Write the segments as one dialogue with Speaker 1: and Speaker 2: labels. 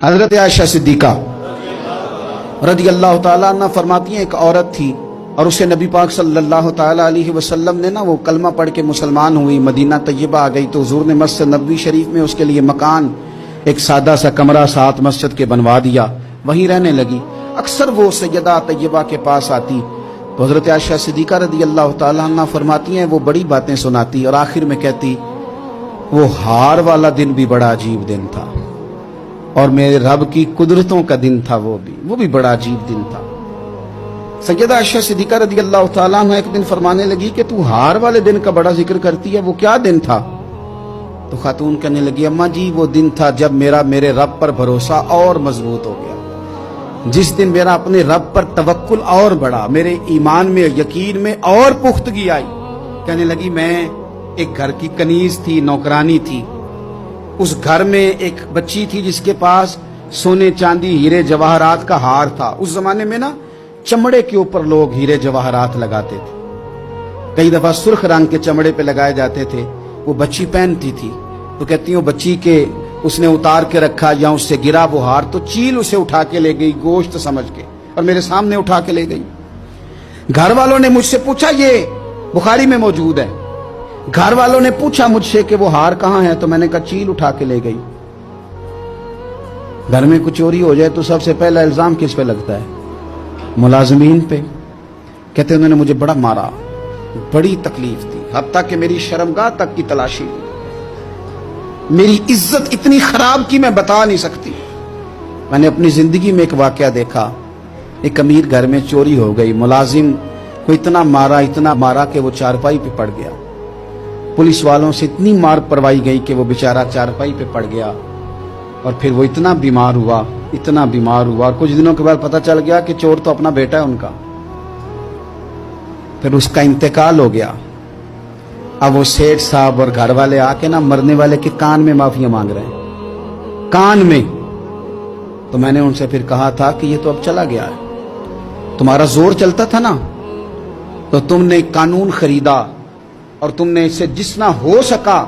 Speaker 1: حضرت عائشہ صدیقہ رضی اللہ تعالیٰ عنہ فرماتی ہیں ایک عورت تھی اور اسے نبی پاک صلی اللہ تعالیٰ علیہ وسلم نے وہ کلمہ پڑھ کے مسلمان ہوئی، مدینہ طیبہ آ گئی تو حضور نے مسجد نبوی شریف میں اس کے لیے مکان ایک سادہ سا کمرہ ساتھ مسجد کے بنوا دیا، وہیں رہنے لگی۔ اکثر وہ سیدہ طیبہ کے پاس آتی تو حضرت عائشہ صدیقہ رضی اللہ تعالیٰ عنہ فرماتی ہیں وہ بڑی باتیں سناتی اور آخر میں کہتی وہ ہار والا دن بھی بڑا عجیب دن تھا اور میرے رب کی قدرتوں کا دن تھا، وہ بھی بڑا عجیب دن تھا۔ سیدہ عائشہ صدیقہ رضی اللہ تعالیٰ عنہ ایک دن فرمانے لگی کہ تو ہار والے دن کا بڑا ذکر کرتی ہے، وہ کیا دن تھا؟ تو خاتون کہنے لگی اماں جی وہ دن تھا جب میرے رب پر بھروسہ اور مضبوط ہو گیا، جس دن میرا اپنے رب پر توکل اور بڑھا، میرے ایمان میں یقین میں اور پختگی آئی۔ کہنے لگی میں ایک گھر کی کنیز تھی، نوکرانی تھی، اس گھر میں ایک بچی تھی جس کے پاس سونے چاندی ہیرے جواہرات کا ہار تھا۔ اس زمانے میں چمڑے کے اوپر لوگ ہیرے جواہرات لگاتے تھے، کئی دفعہ سرخ رنگ کے چمڑے پہ لگائے جاتے تھے، وہ بچی پہنتی تھی تو کہتی ہوں بچی کے اس نے اتار کے رکھا یا اس سے گرا وہ ہار تو چیل اسے اٹھا کے لے گئی گوشت سمجھ کے اور میرے سامنے اٹھا کے لے گئی۔ گھر والوں نے مجھ سے پوچھا، یہ بخاری میں موجود ہے، گھر والوں نے پوچھا مجھ سے کہ وہ ہار کہاں ہے تو میں نے کہا چیل اٹھا کے لے گئی۔ گھر میں کچھ چوری ہو جائے تو سب سے پہلا الزام کس پہ لگتا ہے؟ ملازمین پہ۔ کہتے انہوں نے مجھے بڑا مارا، بڑی تکلیف تھی، حتیٰ کہ میری شرمگاہ تک کی تلاشی ہوئی، میری عزت اتنی خراب کی میں بتا نہیں سکتی۔ میں نے اپنی زندگی میں ایک واقعہ دیکھا، ایک امیر گھر میں چوری ہو گئی، ملازم کو اتنا مارا کہ وہ چارپائی پہ پڑ گیا، پولیس والوں سے اتنی مار پروائی گئی کہ وہ بیچارہ چارپائی پہ پڑ گیا اور پھر وہ اتنا بیمار ہوا اور کچھ دنوں کے بعد پتہ چل گیا کہ چور تو اپنا بیٹا ہے ان کا، پھر اس کا انتقال ہو گیا۔ اب وہ سیٹھ صاحب اور گھر والے آ کے مرنے والے کے کان میں معافی مانگ رہے ہیں، کان میں۔ تو میں نے ان سے پھر کہا تھا کہ یہ تو اب چلا گیا ہے، تمہارا زور چلتا تھا نا تو تم نے قانون خریدا اور تم نے اسے جتنا ہو سکا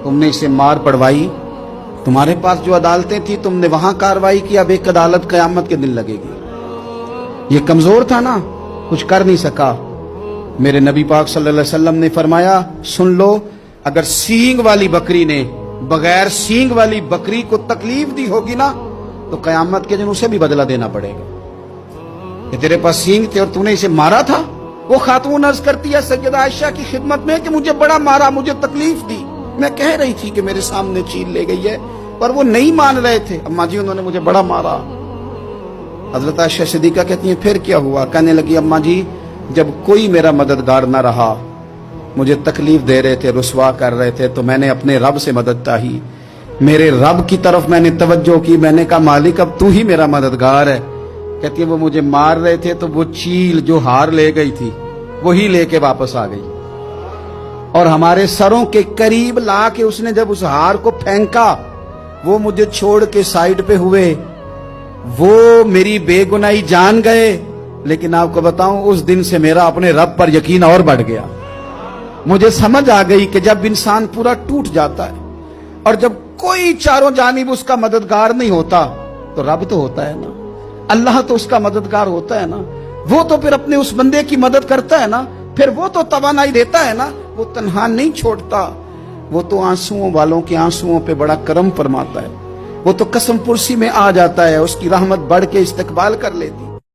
Speaker 1: تم نے اسے مار پڑوائی، تمہارے پاس جو عدالتیں تھی تم نے وہاں کاروائی کی، اب ایک عدالت قیامت کے دن لگے گی۔ یہ کمزور تھا نا، کچھ کر نہیں سکا۔ میرے نبی پاک صلی اللہ علیہ وسلم نے فرمایا سن لو، اگر سینگ والی بکری نے بغیر سینگ والی بکری کو تکلیف دی ہوگی نا تو قیامت کے دن اسے بھی بدلہ دینا پڑے گا کہ تیرے پاس سینگ تھے اور تو نے اسے مارا تھا۔ وہ خاتون عرض کرتی ہے سیدہ عائشہ کی خدمت میں کہ مجھے بڑا مارا، مجھے تکلیف دی، میں کہہ رہی تھی کہ میرے سامنے چیل لے گئی ہے پر وہ نہیں مان رہے تھے، اماں جی انہوں نے مجھے بڑا مارا۔ حضرت عائشہ صدیقہ کہتی ہیں پھر کیا ہوا؟ کہنے لگی اماں جی جب کوئی میرا مددگار نہ رہا، مجھے تکلیف دے رہے تھے، رسوا کر رہے تھے تو میں نے اپنے رب سے مدد چاہی، میرے رب کی طرف میں نے توجہ کی، میں نے کہا مالک اب تو ہی میرا مددگار ہے۔ کہتی ہے وہ مجھے مار رہے تھے تو وہ چیل جو ہار لے گئی تھی وہی لے کے واپس آ گئی اور ہمارے سروں کے قریب لا کے اس نے جب اس ہار کو پھینکا وہ مجھے چھوڑ کے سائیڈ پہ ہوئے، وہ میری بے گناہی جان گئے، لیکن آپ کو بتاؤں اس دن سے میرا اپنے رب پر یقین اور بڑھ گیا۔ مجھے سمجھ آ گئی کہ جب انسان پورا ٹوٹ جاتا ہے اور جب کوئی چاروں جانب اس کا مددگار نہیں ہوتا تو رب تو ہوتا ہے نا، اللہ تو اس کا مددگار ہوتا ہے نا، وہ تو پھر اپنے اس بندے کی مدد کرتا ہے نا، پھر وہ تو توانائی دیتا ہے نا، وہ تنہا نہیں چھوڑتا، وہ تو آنسوؤں والوں کے آنسوؤں پہ بڑا کرم فرماتا ہے، وہ تو قسم پرسی میں آ جاتا ہے، اس کی رحمت بڑھ کے استقبال کر لیتی۔